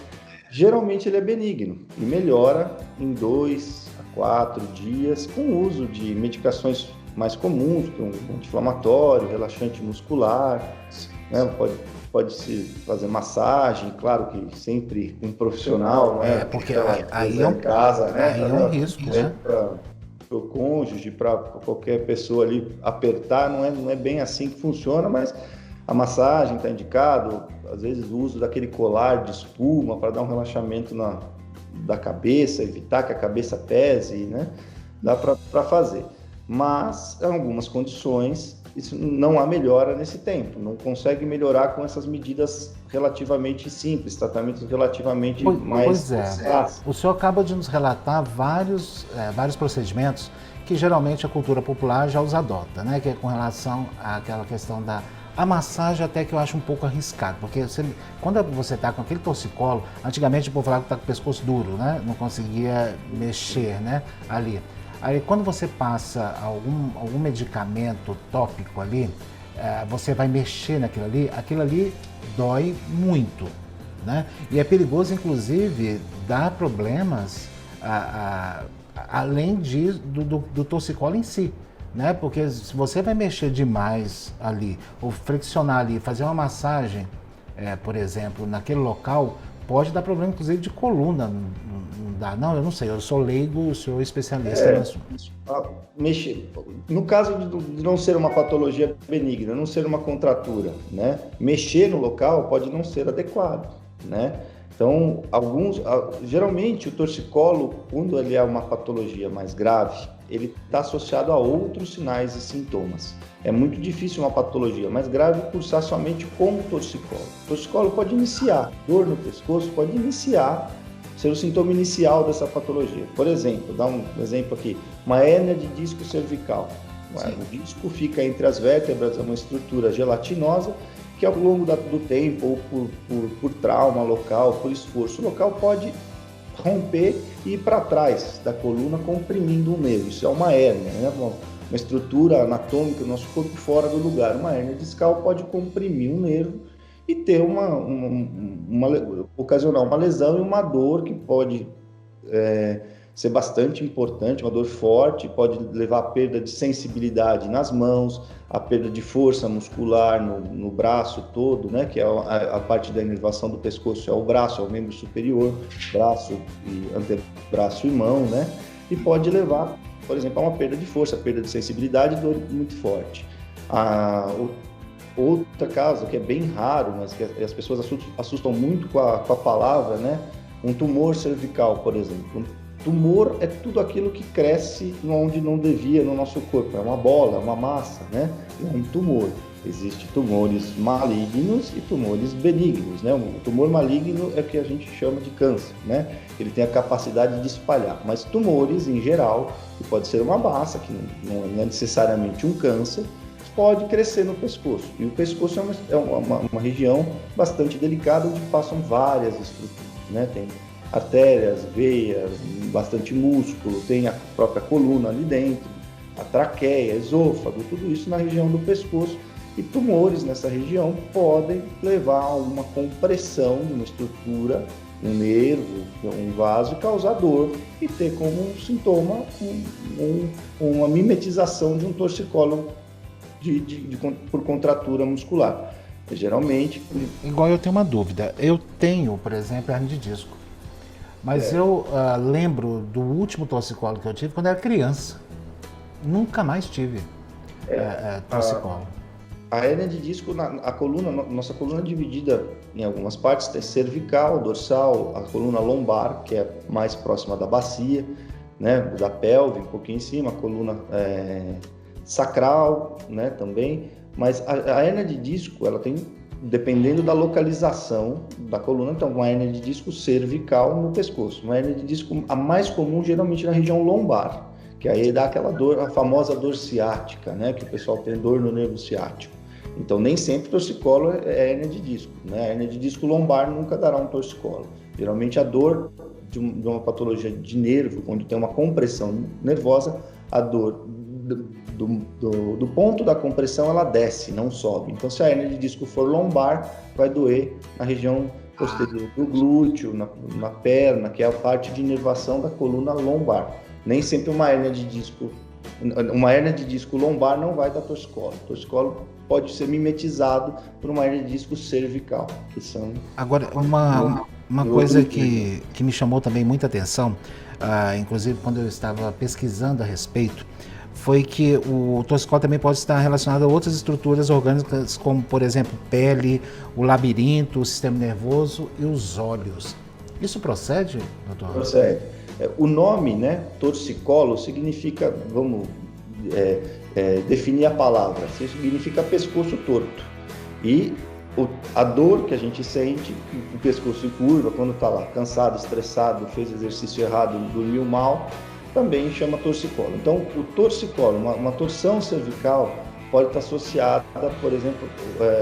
Speaker 12: geralmente ele é benigno e melhora em 2 a 4 dias com o uso de medicações mais comuns, como anti-inflamatório, relaxante muscular, né? Pode-se fazer massagem, claro que sempre um profissional, né?
Speaker 1: Porque
Speaker 12: aí é em casa, né?
Speaker 1: Aí é um risco, né?
Speaker 12: Para o cônjuge, para qualquer pessoa ali apertar, não é bem assim que funciona, mas a massagem está indicado, às vezes o uso daquele colar de espuma para dar um relaxamento da cabeça, evitar que a cabeça pese, né? Dá para fazer. Mas, em algumas condições, isso não há melhora nesse tempo. Não consegue melhorar com essas medidas relativamente simples, tratamentos relativamente mais...
Speaker 1: Pois é. O senhor acaba de nos relatar vários procedimentos que geralmente a cultura popular já os adota, né? Que é com relação àquela questão a massagem, até que eu acho um pouco arriscado, porque quando você está com aquele torcicolo, antigamente o povo falava que está com o pescoço duro, né? Não conseguia mexer, né? Ali. Aí quando você passa algum medicamento tópico ali, você vai mexer aquilo ali dói muito, né? E é perigoso, inclusive, dar problemas além do torcicolo em si, né? Porque se você vai mexer demais ali, ou friccionar ali, fazer uma massagem, por exemplo, naquele local, pode dar problema, inclusive, de coluna. Não dá? Não, eu não sei, eu sou leigo, sou especialista no assunto.
Speaker 12: No caso de não ser uma patologia benigna, não ser uma contratura, né? Mexer no local pode não ser adequado, né? Então, geralmente o torcicolo, quando ele é uma patologia mais grave, ele está associado a outros sinais e sintomas. É muito difícil uma patologia mais grave cursar somente com o torcicolo. O torcicolo pode iniciar, dor no pescoço pode ser o sintoma inicial dessa patologia. Por exemplo, dar um exemplo aqui, uma hérnia de disco cervical. O disco fica entre as vértebras, é uma estrutura gelatinosa que ao longo do tempo, ou por trauma local, por esforço local, pode romper e ir para trás da coluna, comprimindo o nervo. Isso é uma hérnia, né? Uma estrutura anatômica do nosso corpo fora do lugar. Uma hérnia discal pode comprimir um nervo e ter ocasionar uma lesão e uma dor que pode ser bastante importante, uma dor forte, pode levar à perda de sensibilidade nas mãos, a perda de força muscular no braço todo, né, que é a parte da inervação do pescoço, é o braço, é o membro superior, braço e antebraço e mão, né, e pode levar, por exemplo, a uma perda de força, perda de sensibilidade e dor muito forte. Outro caso que é bem raro, mas que as pessoas assustam muito com a palavra, né, um tumor cervical, por exemplo. Tumor é tudo aquilo que cresce onde não devia no nosso corpo. É uma bola, é uma massa, né? É um tumor. Existem tumores malignos e tumores benignos, né? O tumor maligno é o que a gente chama de câncer, né? Ele tem a capacidade de espalhar. Mas tumores, em geral, que pode ser uma massa, que não é necessariamente um câncer, pode crescer no pescoço. E o pescoço é uma região bastante delicada, onde passam várias estruturas, né? Tem artérias, veias, bastante músculo, tem a própria coluna ali dentro, a traqueia, esôfago, tudo isso na região do pescoço. E tumores nessa região podem levar a uma compressão de uma estrutura, um nervo, um vaso, e causar dor e ter como sintoma uma mimetização de um torcicolo por contratura muscular. E, geralmente...
Speaker 1: Igual eu tenho uma dúvida. Eu tenho, por exemplo, hernia de disco. Mas eu lembro do último torcicolo que eu tive quando era criança. Nunca mais tive torcicolo.
Speaker 12: A hernia de disco, nossa coluna é dividida em algumas partes, tem cervical, dorsal, a coluna lombar, que é mais próxima da bacia, né, da pelve, um pouquinho em cima, a coluna sacral, né, também, mas a hernia de disco, ela tem, dependendo da localização da coluna, então uma hernia de disco cervical no pescoço, uma hernia de disco, a mais comum geralmente na região lombar, que aí dá aquela dor, a famosa dor ciática, né, que o pessoal tem dor no nervo ciático. Então, nem sempre torcicolo é hérnia de disco, né? A hérnia de disco lombar nunca dará um torcicolo. Geralmente, a dor de uma patologia de nervo, quando tem uma compressão nervosa, a dor do ponto da compressão, ela desce, não sobe. Então, se a hérnia de disco for lombar, vai doer na região posterior do glúteo, na perna, que é a parte de inervação da coluna lombar. Nem sempre uma hérnia de disco lombar não vai dar torcicolo. Torcicolo pode ser mimetizado por uma hernia de disco cervical, que são...
Speaker 1: Agora, uma coisa que me chamou também muita atenção, inclusive quando eu estava pesquisando a respeito, foi que o torcicolo também pode estar relacionado a outras estruturas orgânicas, como, por exemplo, pele, o labirinto, o sistema nervoso e os olhos. Isso procede, doutor?
Speaker 12: Procede. O nome, né, torcicolo, significa, vamos definir a palavra, significa pescoço torto. E a dor que a gente sente, o pescoço em curva, quando está lá cansado, estressado, fez exercício errado, dormiu mal, também chama torcicolo. Então, o torcicolo, uma torção cervical, pode estar associada, por exemplo,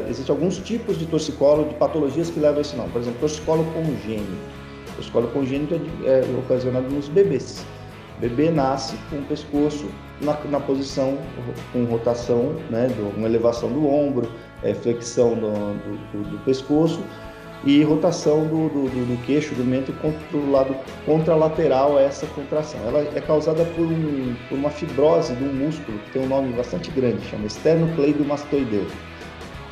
Speaker 12: existem alguns tipos de torcicolo, de patologias que levam a esse nome. Por exemplo, torcicolo congênito. O torcicolo congênito é ocasionado nos bebês. O bebê nasce com o pescoço na posição com rotação, né, uma elevação do ombro, flexão do pescoço e rotação do queixo, do mento contra o lado contralateral a essa contração. Ela é causada por uma fibrose de um músculo que tem um nome bastante grande, chama esternocleidomastoideu.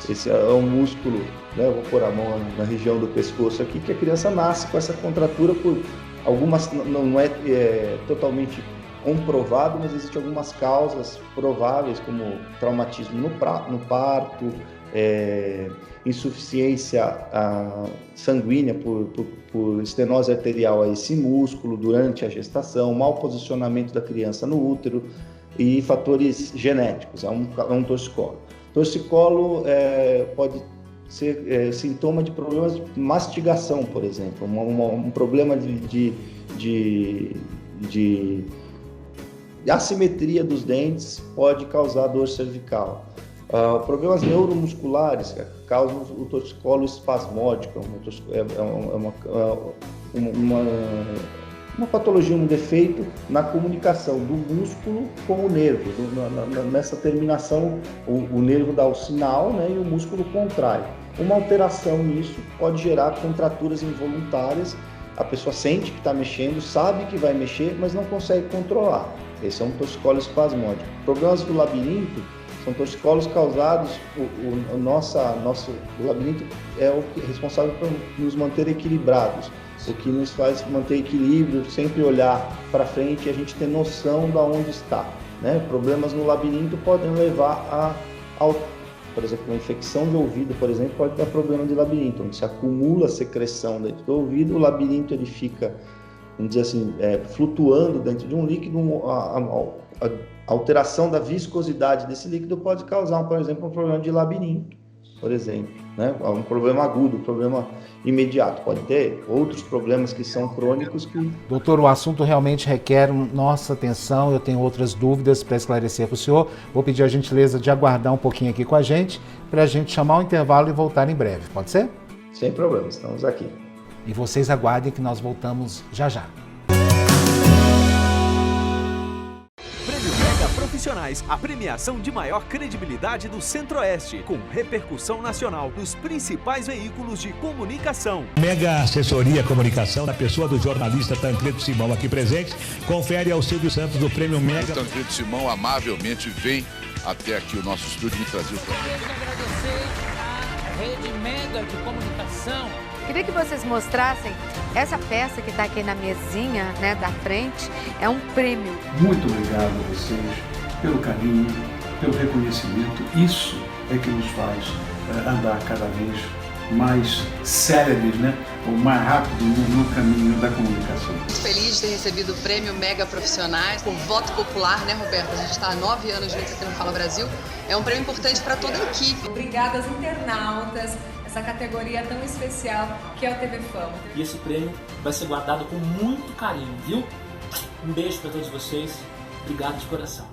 Speaker 12: Esse é um músculo, né, eu vou pôr a mão na região do pescoço aqui, que a criança nasce com essa contratura por algumas, não é totalmente comprovado, mas existem algumas causas prováveis, como traumatismo no parto, insuficiência sanguínea por estenose arterial a esse músculo durante a gestação, mau posicionamento da criança no útero e fatores genéticos. É um torcicolo. Torcicolo pode ser sintoma de problemas de mastigação, por exemplo, um problema de assimetria dos dentes pode causar dor cervical. Problemas neuromusculares causam o torcicolo espasmódico, uma patologia, um defeito na comunicação do músculo com o nervo. Nessa terminação, o nervo dá o sinal, né, e o músculo contrai. Uma alteração nisso pode gerar contraturas involuntárias. A pessoa sente que está mexendo, sabe que vai mexer, mas não consegue controlar. Esse é um torcicolo espasmódico. Problemas do labirinto são torcicolos causados, nosso labirinto é o responsável por nos manter equilibrados, o que nos faz manter equilíbrio, sempre olhar para frente e a gente ter noção de onde está, né? Problemas no labirinto podem levar por exemplo, uma infecção de ouvido, por exemplo, pode dar problema de labirinto, onde se acumula secreção dentro do ouvido, o labirinto ele fica vamos dizer assim, flutuando dentro de um líquido, a alteração da viscosidade desse líquido pode causar, por exemplo, um problema de labirinto, por exemplo, né? Um problema agudo, um problema imediato. Pode ter outros problemas que são crônicos que...
Speaker 1: Doutor, o assunto realmente requer nossa atenção. Eu tenho outras dúvidas para esclarecer para o senhor. Vou pedir a gentileza de aguardar um pouquinho aqui com a gente, para a gente chamar o intervalo e voltar em breve. Pode ser?
Speaker 12: Sem problema, estamos aqui.
Speaker 1: E vocês aguardem que nós voltamos já já.
Speaker 2: Profissionais, a premiação de maior credibilidade do Centro-Oeste, com repercussão nacional nos principais veículos de comunicação.
Speaker 3: Mega Assessoria Comunicação, na pessoa do jornalista Tancredo Simão aqui presente, confere ao Silvio Santos do Prêmio Mega.
Speaker 4: O Tancredo Simão amavelmente vem até aqui o nosso estúdio me trazer o programa.
Speaker 5: Quero agradecer à Rede Mega de Comunicação.
Speaker 6: Queria que vocês mostrassem essa peça que está aqui na mesinha, né, da frente. É um prêmio.
Speaker 7: Muito obrigado a vocês pelo carinho, pelo reconhecimento. Isso é que nos faz andar cada vez mais céleres, né? Ou mais rápido no caminho da comunicação.
Speaker 8: Muito feliz de ter recebido o prêmio Mega Profissionais por voto popular, né, Roberto? A gente está há 9 anos juntos aqui no Fala Brasil. É um prêmio importante para toda a equipe.
Speaker 9: Obrigada aos internautas, essa categoria tão especial que é o TV Fama.
Speaker 10: E esse prêmio vai ser guardado com muito carinho, viu? Um beijo para todos vocês. Obrigado de coração.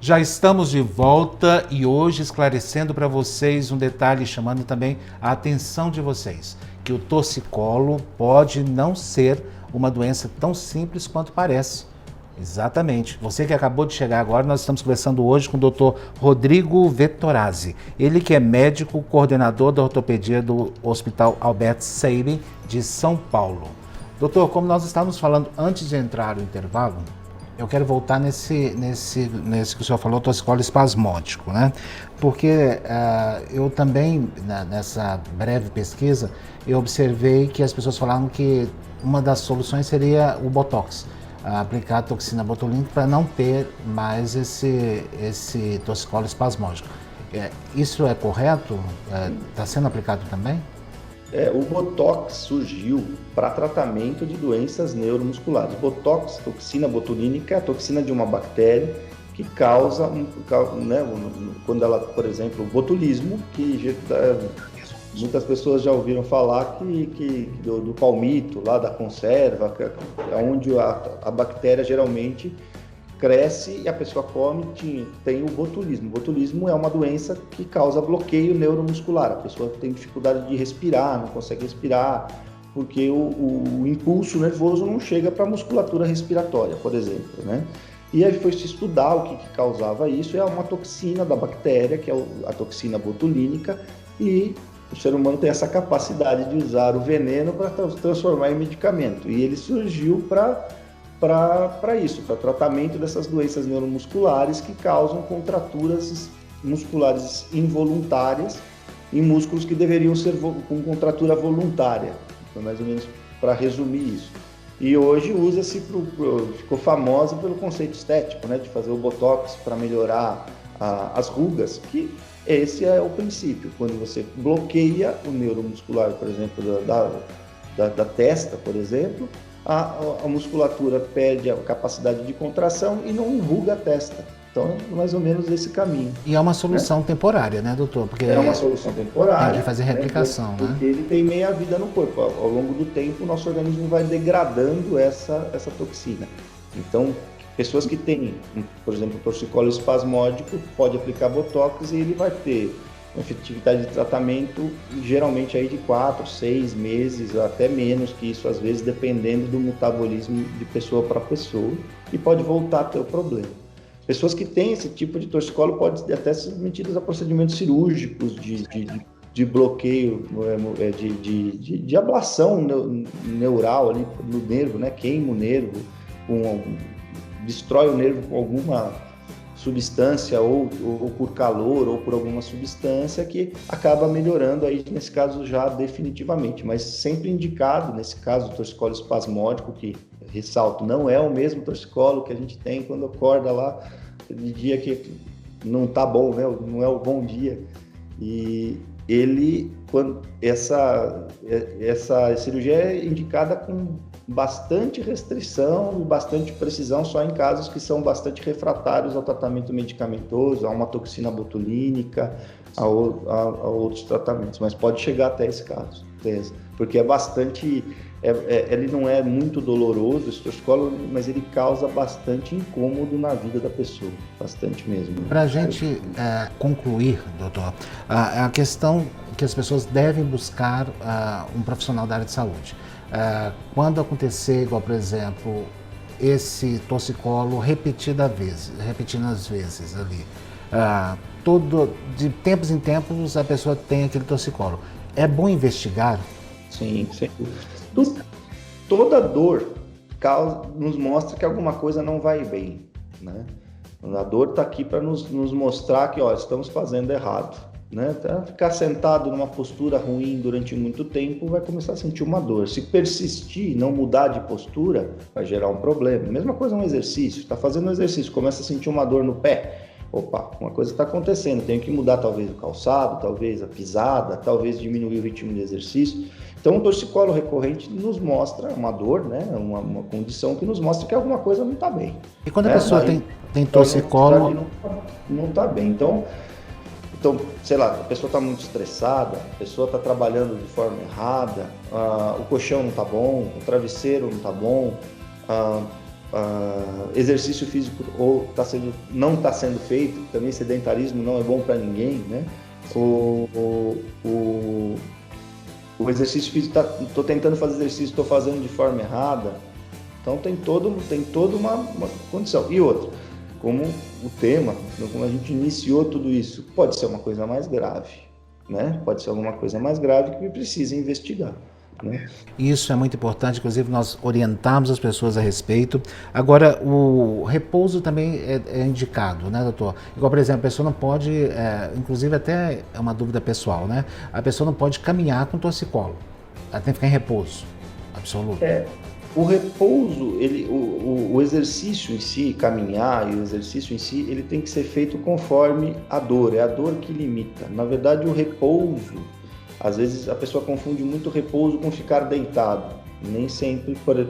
Speaker 1: Já estamos de volta e hoje esclarecendo para vocês um detalhe, chamando também a atenção de vocês, que o torcicolo pode não ser uma doença tão simples quanto parece. Exatamente. Você que acabou de chegar agora, nós estamos conversando hoje com o Dr. Rodrigo Vettorazzi. Ele que é médico coordenador da ortopedia do Hospital Albert Sabin de São Paulo. Doutor, como nós estávamos falando antes de entrar no intervalo, eu quero voltar nesse que o senhor falou, torcicolo espasmódico, né? Porque eu também, nessa breve pesquisa, eu observei que as pessoas falavam que uma das soluções seria o Botox, aplicar a toxina botulínica para não ter mais esse torcicolo espasmódico. Isso é correto? Está sendo aplicado também?
Speaker 12: O Botox surgiu para tratamento de doenças neuromusculares. Botox, toxina botulínica, é a toxina de uma bactéria que causa, né, quando ela, por exemplo, o botulismo, que muitas pessoas já ouviram falar do palmito, lá da conserva, onde a bactéria geralmente cresce e a pessoa come, tem o botulismo. O botulismo é uma doença que causa bloqueio neuromuscular. A pessoa tem dificuldade de respirar, não consegue respirar, porque o impulso nervoso não chega para a musculatura respiratória, por exemplo, né? E aí foi se estudar o que causava isso. É uma toxina da bactéria, que é a toxina botulínica, e o ser humano tem essa capacidade de usar o veneno para transformar em medicamento. E ele surgiu para isso, para tratamento dessas doenças neuromusculares que causam contraturas musculares involuntárias em músculos que deveriam ser com contratura voluntária, então, mais ou menos para resumir isso. E hoje usa-se, ficou famosa pelo conceito estético, né, de fazer o Botox para melhorar as rugas, que esse é o princípio. Quando você bloqueia o neuromuscular, por exemplo, da testa, por exemplo, a musculatura perde a capacidade de contração e não enruga a testa. Então, é mais ou menos esse caminho.
Speaker 1: E é uma solução temporária, né, doutor? Porque
Speaker 12: é uma solução temporária.
Speaker 1: Pode fazer reaplicação, né?
Speaker 12: Porque ele tem meia vida no corpo. Ao longo do tempo, o nosso organismo vai degradando essa toxina. Então, pessoas que têm, por exemplo, torcicolo espasmódico, pode aplicar Botox e ele vai ter uma efetividade de tratamento geralmente aí de 4, 6 meses, até menos que isso, às vezes, dependendo do metabolismo de pessoa para pessoa, e pode voltar a ter o problema. Pessoas que têm esse tipo de torcicolo podem até ser submetidas a procedimentos cirúrgicos de bloqueio, de ablação neural ali no nervo, né? Queima o nervo com destrói o nervo com alguma substância ou por calor ou por alguma substância que acaba melhorando aí, nesse caso já definitivamente, mas sempre indicado, nesse caso do torcicolo espasmódico, que ressalto, não é o mesmo torcicolo que a gente tem quando acorda lá de dia que não tá bom, né? Não é o bom dia. E ele, quando essa cirurgia é indicada com bastante restrição e bastante precisão só em casos que são bastante refratários ao tratamento medicamentoso, a uma toxina botulínica, a outros tratamentos, mas pode chegar até esse caso, porque é bastante, ele não é muito doloroso, esse torcicolo, mas ele causa bastante incômodo na vida da pessoa, bastante mesmo.
Speaker 1: Para a gente concluir, doutor, a questão que as pessoas devem buscar um profissional da área de saúde. Quando acontecer, igual, por exemplo, esse torcicolo repetindo as vezes ali, de tempos em tempos a pessoa tem aquele torcicolo. É bom investigar?
Speaker 12: Sim. Toda dor nos mostra que alguma coisa não vai bem, né? A dor está aqui para nos mostrar que, estamos fazendo errado. Né? Ficar sentado numa postura ruim durante muito tempo vai começar a sentir uma dor. Se persistir e não mudar de postura, vai gerar um problema. Mesma coisa um exercício. Está fazendo um exercício, começa a sentir uma dor no pé. Opa, uma coisa está acontecendo. Tenho que mudar talvez o calçado, talvez a pisada, talvez diminuir o ritmo de exercício. Então, o torcicolo recorrente nos mostra uma dor, né? Uma condição que nos mostra que alguma coisa não está bem.
Speaker 1: E quando a pessoa tem torcicolo...
Speaker 12: Não está bem. Então, sei lá, a pessoa está muito estressada, a pessoa está trabalhando de forma errada, o colchão não está bom, o travesseiro não está bom, exercício físico não está sendo feito, também sedentarismo não é bom para ninguém, né? O exercício físico, estou tentando fazer exercício, estou fazendo de forma errada, então tem toda uma condição. E outra, como o tema, como a gente iniciou tudo isso, pode ser uma coisa mais grave, né? Pode ser alguma coisa mais grave que precisa investigar, né?
Speaker 1: Isso é muito importante, inclusive nós orientamos as pessoas a respeito. Agora, o repouso também é indicado, né, doutor? Igual, por exemplo, a pessoa não pode, inclusive até é uma dúvida pessoal, né? A pessoa não pode caminhar com torcicolo, ela tem que ficar em repouso absoluto.
Speaker 12: O repouso, o exercício em si, caminhar e o exercício em si, ele tem que ser feito conforme a dor, é a dor que limita. Na verdade, o repouso, às vezes a pessoa confunde muito repouso com ficar deitado. Nem sempre, para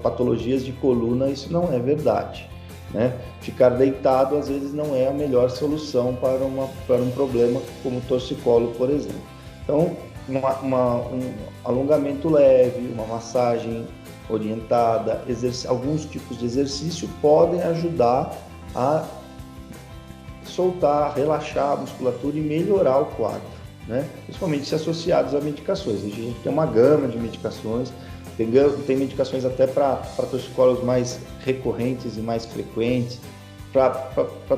Speaker 12: patologias de coluna, isso não é verdade, né? Ficar deitado, às vezes, não é a melhor solução para um problema como o torcicolo, por exemplo. Então, um alongamento leve, uma massagem orientada, alguns tipos de exercício podem ajudar a soltar, relaxar a musculatura e melhorar o quadro, né? Principalmente se associados a medicações. A gente tem uma gama de medicações, tem medicações até para torcicolos mais recorrentes e mais frequentes, para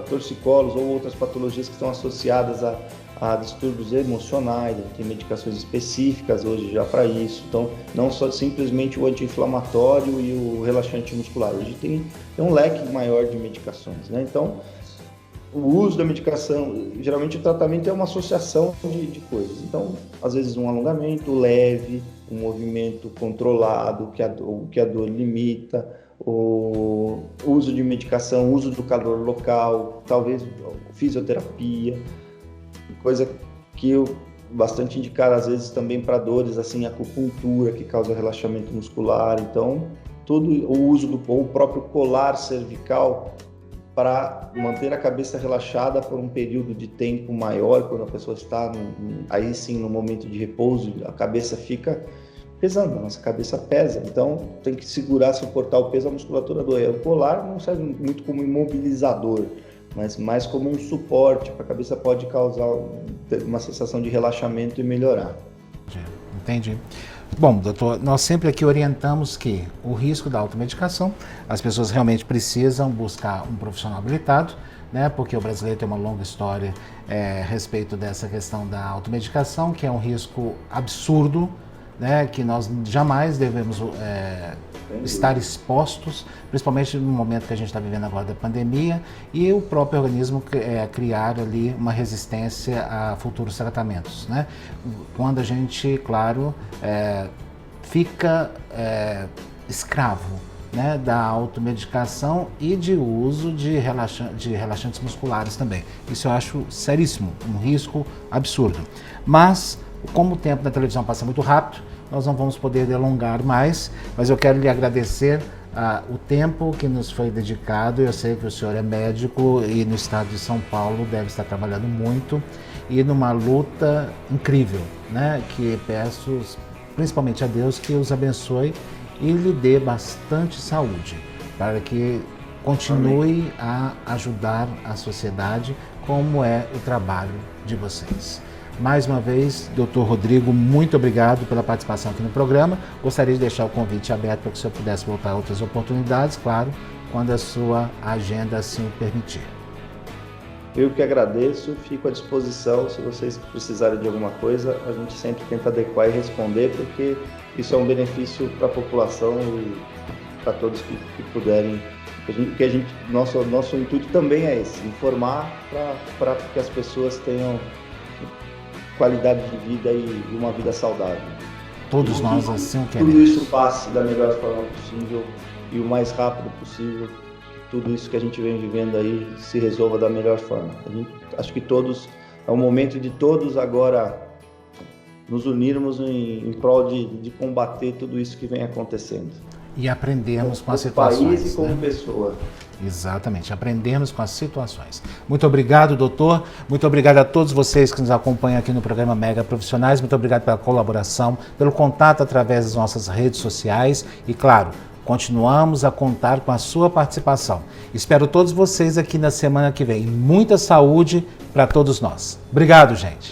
Speaker 12: torcicolos ou outras patologias que estão associadas a distúrbios emocionais, tem medicações específicas hoje já para isso, então não só simplesmente o anti-inflamatório e o relaxante muscular, hoje tem um leque maior de medicações, né? Então, o uso da medicação, geralmente o tratamento é uma associação de coisas, então, às vezes um alongamento leve, um movimento controlado, que a dor limita, o uso de medicação, o uso do calor local, talvez fisioterapia, coisa que eu bastante indicar às vezes também para dores, assim, acupuntura, que causa relaxamento muscular. Então, todo o uso do próprio colar cervical para manter a cabeça relaxada por um período de tempo maior, quando a pessoa está aí sim no momento de repouso, a cabeça fica pesando, a nossa cabeça pesa, então tem que segurar, suportar o peso, a musculatura doer. O colar não serve muito como imobilizador, mas mais como um suporte, para a cabeça pode causar uma sensação de relaxamento e melhorar.
Speaker 1: Entendi. Bom, doutor, nós sempre aqui orientamos que o risco da automedicação, as pessoas realmente precisam buscar um profissional habilitado, né? Porque o brasileiro tem uma longa história a respeito dessa questão da automedicação, que é um risco absurdo, né? Que nós jamais devemos estar expostos, principalmente no momento que a gente está vivendo agora da pandemia, e o próprio organismo criar ali uma resistência a futuros tratamentos, né? Quando a gente, claro, fica escravo, né, da automedicação e de uso de relaxantes musculares também. Isso eu acho seríssimo, um risco absurdo. Mas, como o tempo da televisão passa muito rápido, nós não vamos poder delongar mais, mas eu quero lhe agradecer o tempo que nos foi dedicado. Eu sei que o senhor é médico e no estado de São Paulo deve estar trabalhando muito e numa luta incrível, né, que peço principalmente a Deus que os abençoe e lhe dê bastante saúde, para que continue a ajudar a sociedade, como é o trabalho de vocês. Mais uma vez, Dr. Rodrigo, muito obrigado pela participação aqui no programa. Gostaria de deixar o convite aberto para que o senhor pudesse voltar a outras oportunidades, claro, quando a sua agenda assim o permitir.
Speaker 12: Eu que agradeço, fico à disposição. Se vocês precisarem de alguma coisa, a gente sempre tenta adequar e responder, porque isso é um benefício para a população e para todos que puderem. Nosso intuito também é esse, informar para que as pessoas tenham qualidade de vida e uma vida saudável.
Speaker 1: Todos nós assim queremos.
Speaker 12: Tudo isso passe da melhor forma possível e o mais rápido possível. Tudo isso que a gente vem vivendo aí se resolva da melhor forma. Acho que todos, é o momento de todos agora nos unirmos em prol de combater tudo isso que vem acontecendo.
Speaker 1: E aprendermos com as situações.
Speaker 12: País e como pessoa.
Speaker 1: Exatamente, aprendermos com as situações. Muito obrigado, doutor. Muito obrigado a todos vocês que nos acompanham aqui no programa Mega Profissionais. Muito obrigado pela colaboração, pelo contato através das nossas redes sociais e, claro, continuamos a contar com a sua participação. Espero todos vocês aqui na semana que vem. Muita saúde para todos nós. Obrigado, gente.